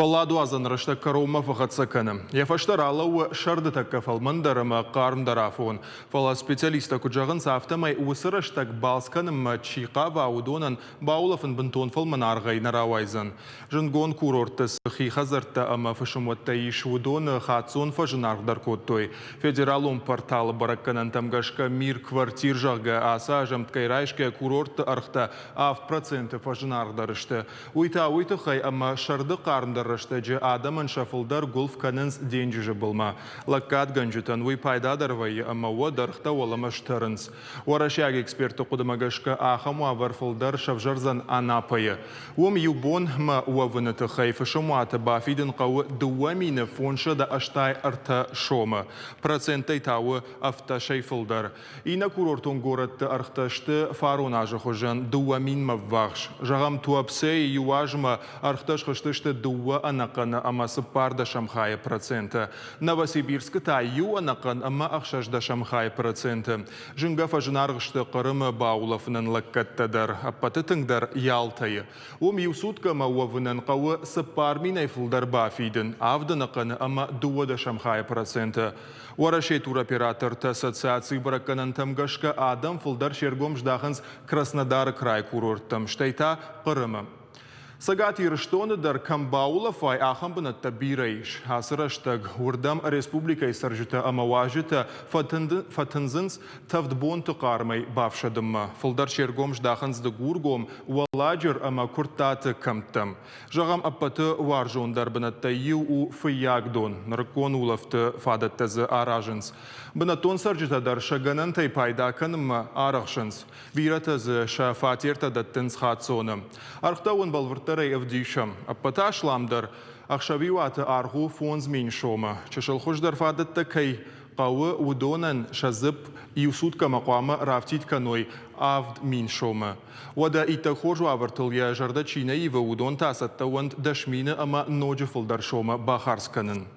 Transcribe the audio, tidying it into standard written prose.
Фаладу азан рашта карома фахатсакана. Я фаштарала у шардатака фалмандарама кармдарафон. Фала специалиста куджаган сафтамай усыраштак балсканым чиқава аудонан баулафын бентон фалманаргай наравайзан. Жангон курортас хихазарта ама фашуматта ишудон хатсон фажинаргдар коттой. Федералум портал баракканан тамгашка мир квартир жага аса жамткайрайшка курорт архта ав проценты фажинаргдарышты. Уйта хай ама шарды кармдар Раштаджи адаман шафылдар гулф канынс денджі болма. Лаккат ганжутан уй пайдадарвай амауа дархта оламаштарынс. Уарашяг эксперты кудамагашка ахаму аварфылдар шавжарзан анапайы. Ум юбон ма уавыныты хайфышамуата бафиден қауы дуамины фонша да аштай арта шома. Процентай тауы автошайфылдар. Ина курортун горатты архташты фаронажы хожан дуамин маввахш. Жағам туапсей юажма архташ хыштышты дуа анакан амасы парда шамхая процента. Новосибирск та ю анакан ама ахшажда шамхая процента. Жинга фажынарғышты қырымы баулафынан лаккаттадар, аппатытыңдар ялтайы. Юсутка мауавынан қауы сыпармин айфылдар бафиден, авданакан ама дуада шамхая процента. Уарашей туроператор ассоциации бараканан тамгашка адам фылдар шергом ждаханс Краснодар край курорттам. Штайта қырымы. Сагати рыштоны дар камбаулафай ахамбына табирайш. Асыраштаг урдам республика саржыта амаважыта фатынзынс тавдбонты қармай бавшадымма. Фылдар шергом ждаханзды гургом уаладжыр ама куртаты камтам. Жағам аппаты варжондар бынатта ю у фыягдон. Наркон улафты фадаттазы аражынс. Бынатон саржыта дар шаганан пайдаканымма арахшынс. Виратазы шафатерта даттынс хатсоным. Архтауын балвырта Авдишам. Аппаташ ламдар ахшавиуата арху фонз меньшома. Чешалхождар фадатта кай қауы удонан шазып иусутка мақуама рафтит каной авд меньшома. Вада итахожу авартылья жарда чинаива удон тасаттауанд дашмина ама ноджифылдар шома бахарсканын.